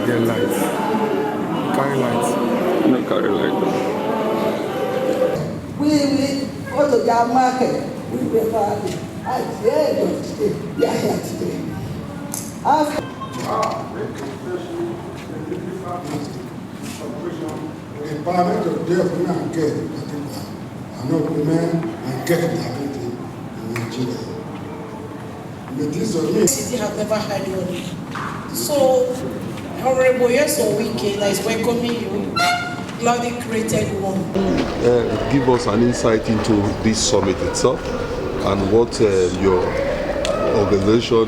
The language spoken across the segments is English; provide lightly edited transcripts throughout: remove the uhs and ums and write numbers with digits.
get lights. Carry lights. No carry light. We go to their market. We were happy. At the end of today, we are here today. The empowerment of deaf women and girls in particular are not women and girls ability in Nigeria. City have never had one. So, Honorable Yeso Wike that is welcoming you, gladly created one. Give us an insight into this summit itself and what your organization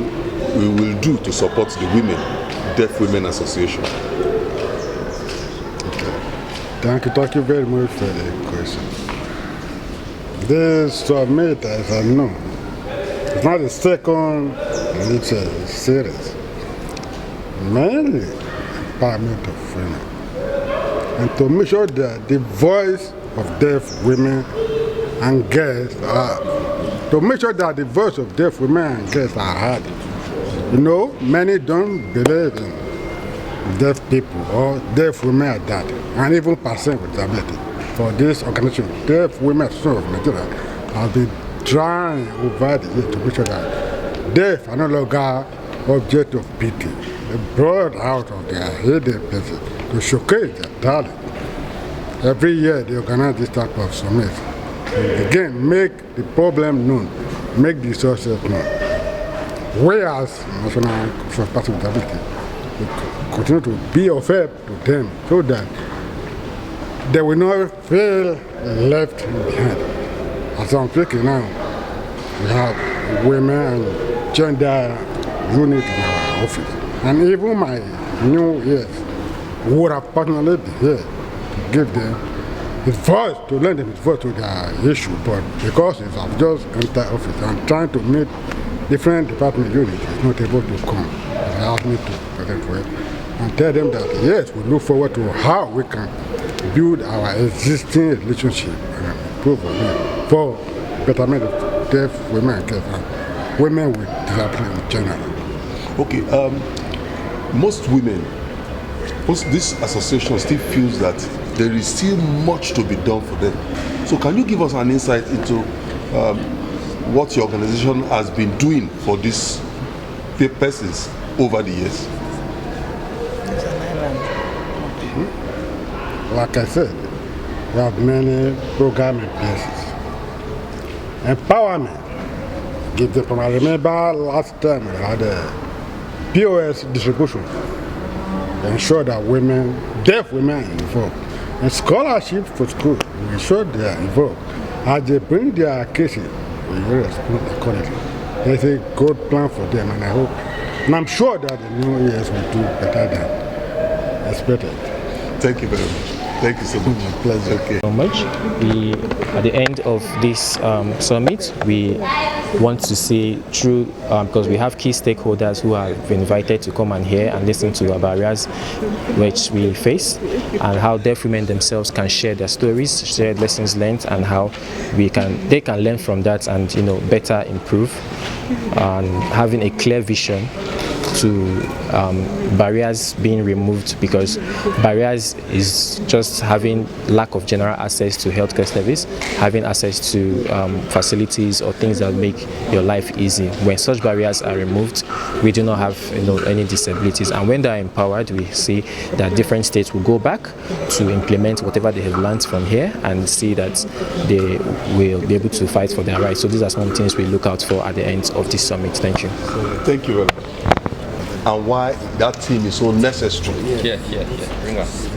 will do to support the women, Deaf Women Association. Thank you very much for the question. This summit, as I know, it's not the second, it's a series. Mainly empowerment of women. And to make sure that the voice of deaf women and girls are, heard. You know, many don't believe in deaf people or deaf women at that, and even persons with disability. For this organization, Deaf Women Association of Nigeria have been trying over the years to make sure that deaf are no longer object of pity. They brought out of their hidden places to showcase their talent. Every year they organize this type of summit. Again, make the problem known, make the sources known. We as National Council of Persons with Disability continue to be of help to them so that they will not feel left behind. As I'm speaking now, we have women and gender unit in our office. And even my new ears would have personally been here to give them his voice, to lend them his voice to their issue. But because I've just entered office and trying to meet different department units, he's not able to come. He asked me to present for it and tell them that yes, we look forward to how we can build our existing relationship and improve on it for betterment of deaf women and girls and women with disability in general. Okay, most women, this association still feels that there is still much to be done for them. So can you give us an insight into what your organization has been doing for these persons over the years? Like I said, we have many programs in places. Empowerment. Give them, I remember last time we had a POS distribution. Ensure that deaf women are involved. And scholarship for school, we ensure they are involved. As they bring their cases, we will respond accordingly. There's a good plan for them, and I hope, and I'm sure that the new years will do better than expected. Thank you very much. Thank you so much. Pleasure. Okay. So much. At the end of this summit, we want to see through, because we have key stakeholders who have been invited to come and hear and listen to our barriers which we face, and how deaf women themselves can share their stories, share lessons learned, and how they can learn from that and better improve, and having a clear vision to barriers being removed, because barriers is just having lack of general access to healthcare service, having access to facilities or things that make your life easy. When such barriers are removed, we do not have any disabilities, and when they are empowered, we see that different states will go back to implement whatever they have learned from here and see that they will be able to fight for their rights. So these are some things we look out for at the end of this summit. Thank you. Thank you very much. And why that team is so necessary. Yeah. Bring us.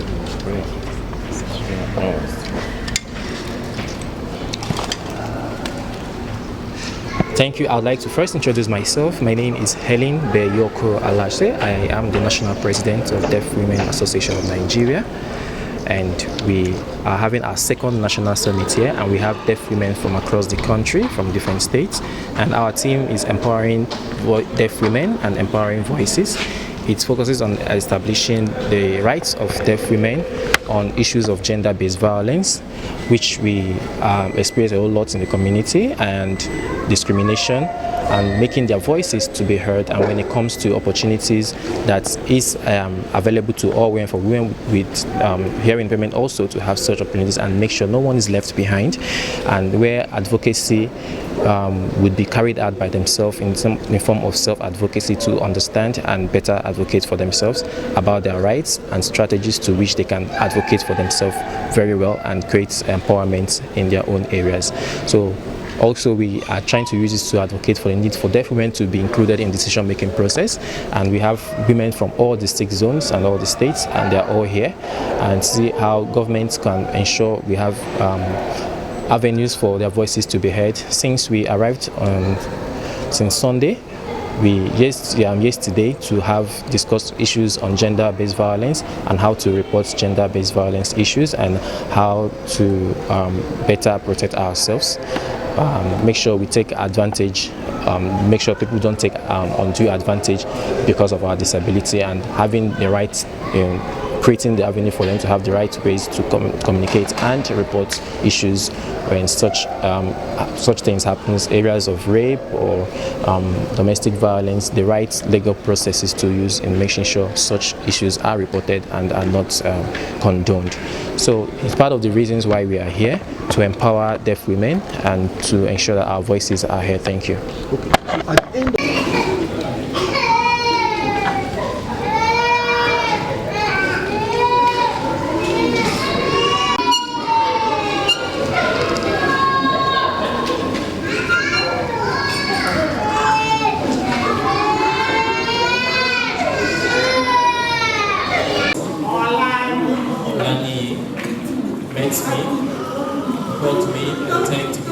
Thank you. I would like to first introduce myself. My name is Helen Beyoko Alashe. I am the National President of Deaf Women Association of Nigeria. And we are having our second national summit here, and we have deaf women from across the country, from different states. And our team is empowering deaf women and empowering voices. It focuses on establishing the rights of deaf women on issues of gender-based violence, which we experience a whole lot in the community, and discrimination, and making their voices to be heard. And when it comes to opportunities that is available to all women, for women with hearing impairment also to have such opportunities, and make sure no one is left behind, and where advocacy would be carried out by themselves in form of self-advocacy to understand and better advocate for themselves about their rights and strategies to which they can advocate for themselves very well and create empowerment in their own areas. So also, we are trying to use this to advocate for the need for deaf women to be included in the decision-making process, and we have women from all the 6 zones and all the states, and they're all here, and see how governments can ensure we have avenues for their voices to be heard. Since we arrived since Sunday, yesterday to have discussed issues on gender-based violence and how to report gender-based violence issues and how to better protect ourselves. Make sure we take advantage, make sure people don't take undue advantage because of our disability, and having the right, creating the avenue for them to have the right ways to communicate and report issues when such things happen, areas of rape or domestic violence, the right legal processes to use in making sure such issues are reported and are not condoned. So it's part of the reasons why we are here, to empower deaf women and to ensure that our voices are heard. Thank you. Called me and thanked me.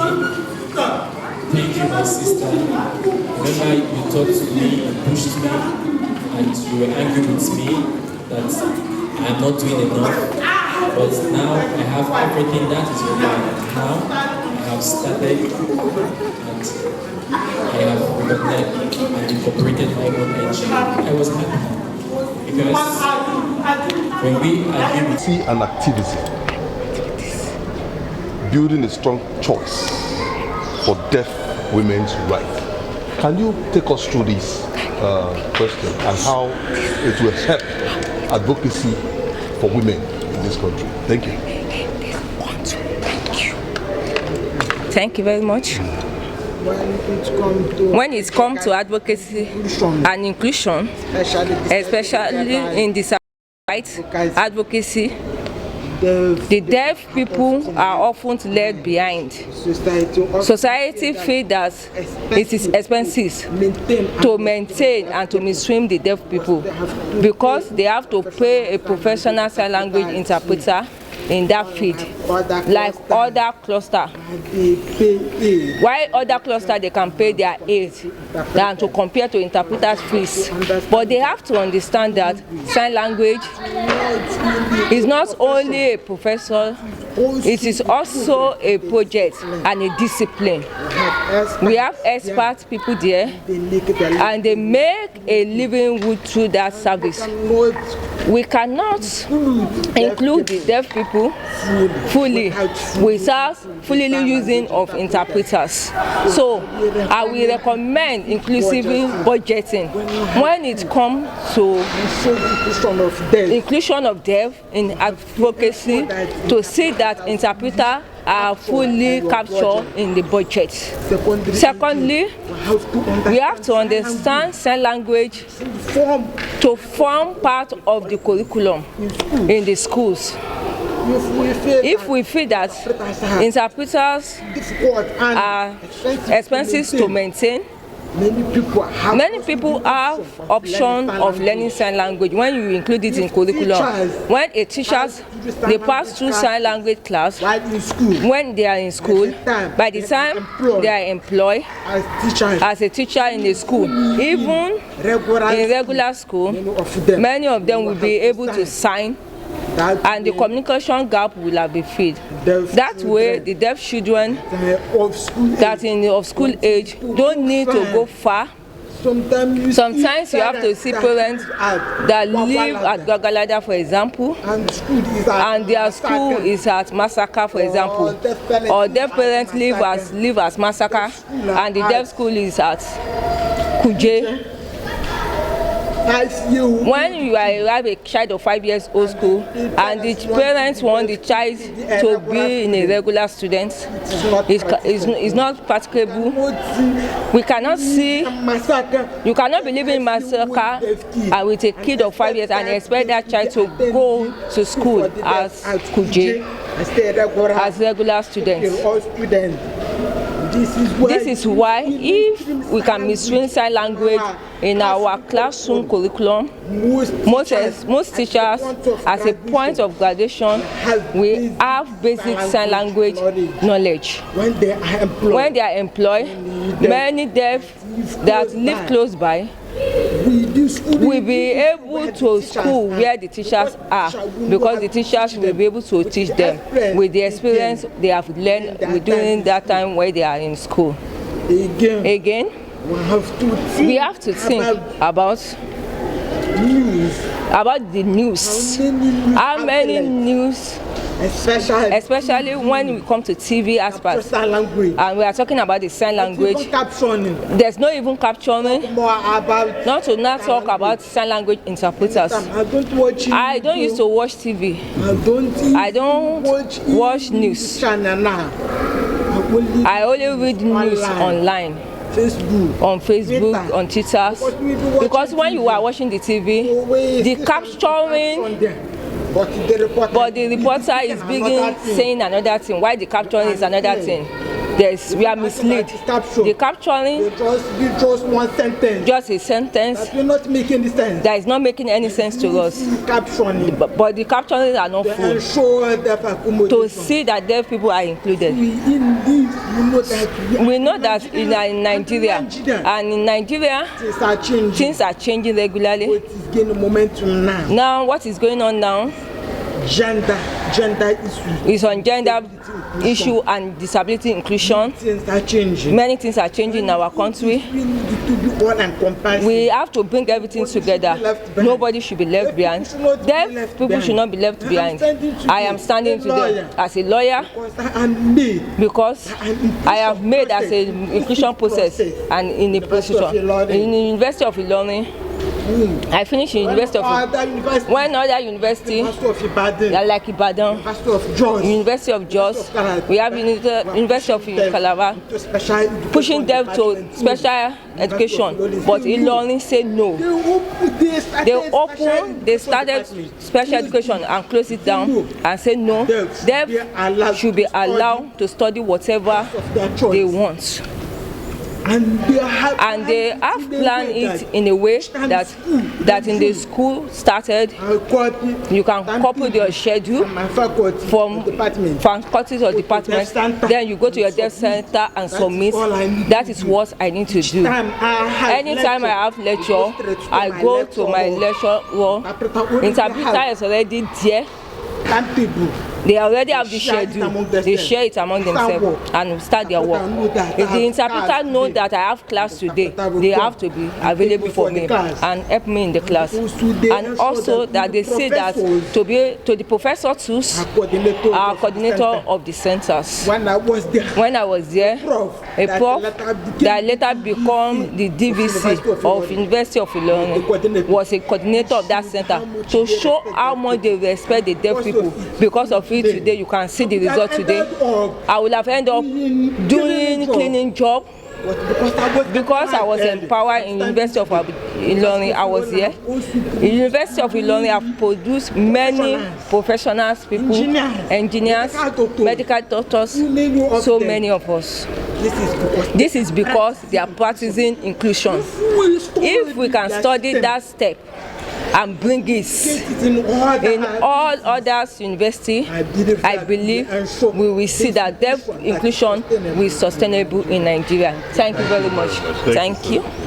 Thank you, my sister. Remember, you talked to me and pushed me, and you were angry with me that I am not doing enough. But now I have everything that is required. Now I have started, and I have recognized and incorporated my own engine. I was happy because when we agree with See an activity, building a strong choice for deaf women's rights. Can you take us through this question and how it will help advocacy for women in this country? Thank you. Thank you very much. When it comes to advocacy and inclusion, especially in this rights advocacy, the deaf people are often left behind. Society feels that it is expensive to maintain and to mainstream the deaf people because they have to pay a professional sign language interpreter in that field, like other cluster. While other cluster they can pay their aid than to compare to interpreters' fees. But they have to understand that sign language is not only a profession, it is also a project and a discipline. We have expert people there and they make a livelihood through that service. We cannot include the deaf people fully without fully using of interpreters. So I will recommend inclusive budgeting when it comes to inclusion of deaf in advocacy, to see that interpreters are fully captured in the budget. Secondly, we have to understand sign language to form part of the curriculum in the schools. If we feel that interpreters are expensive to maintain, many people have option of learning sign language when you include it in curriculum. When a teachers they pass through sign language class when they are in school, by the time they are employed as a teacher in the school, even in regular school, many of them will be able to sign, and the communication gap will have been filled. That way, the deaf children that in of school age don't need to go far Sometimes you have to see parents that live at Gagalada, for example, and their school is at Massacre, for example, or deaf parents live as Massacre, and the deaf school is at Kuje. When you arrive a child of 5 years old school and the parents want the child to be in a regular student, it's not practicable. We cannot see, you cannot believe in Massacre with a kid of 5 years and expect that child to go to school as Kuje, as regular students. This is why if we can mainstream sign language in our classroom curriculum, most teachers, as a point of graduation, we have basic sign language knowledge. When they are employed, many deaf that live close by will be able to school where the teachers are, because the teachers will be able to teach them with the experience they have learned during that time where they are in school. Again, we have to think about the news. How many news, especially when we come to TV aspects, and we are talking about the sign language, there's no even captioning, not to not talk about sign language interpreters. I don't used to watch TV. I don't watch news. I only read news online. On Facebook, on Twitter, because when you are watching the TV, the capturing, but the reporter is saying another thing. Why the capturing is another thing? We are misled. The capturing, just a sentence, that is not making any sense to us. But the capturing are not full. To see that deaf people are included. We know that in Nigeria, and in Nigeria, things are changing regularly. Now, what is going on now? Gender issue. It's on gender issue and disability inclusion. Many things are changing in our country. We have to bring everything together. Nobody should be left behind. Deaf people should not be left behind. I am standing today as a lawyer because I have made as an inclusion process and in a position in the University of Ilorin. I finished in University of one other university like Ibadan, University of Jos, we have University of Calabar, pushing them to special education, but Ilorin said no. They started special education and closed it down and said no, they should be allowed to study whatever they want. And they have planned it in a way that in the school started, you can couple your schedule from faculties or departments, then you go to your deaf center and submit. That is what I need to do. Anytime I have lecture, I go to my lecture hall. Interpreter is already there. They already have the schedule. They share it among themselves and start their work. If the interpreter knows that I have class today, they have to be available for me and help me in the class. And also that they say that to the professor too, our coordinator of the centers. When I was there, a prof that later become the DVC of University of Ilorin was a coordinator of that center to show how much they respect the deaf people. Because of it today, you can see the result today. I would have ended up doing cleaning job because I was empowered in University of Ilorin. I was here. The University of Ilorin have produced many professional people, engineers, medical doctors, so many of us. This is because they are practicing inclusion. If we can study that step and bring it in all other universities, I believe we will see that deaf inclusion will be sustainable in Nigeria. Thank you very much. Thank you.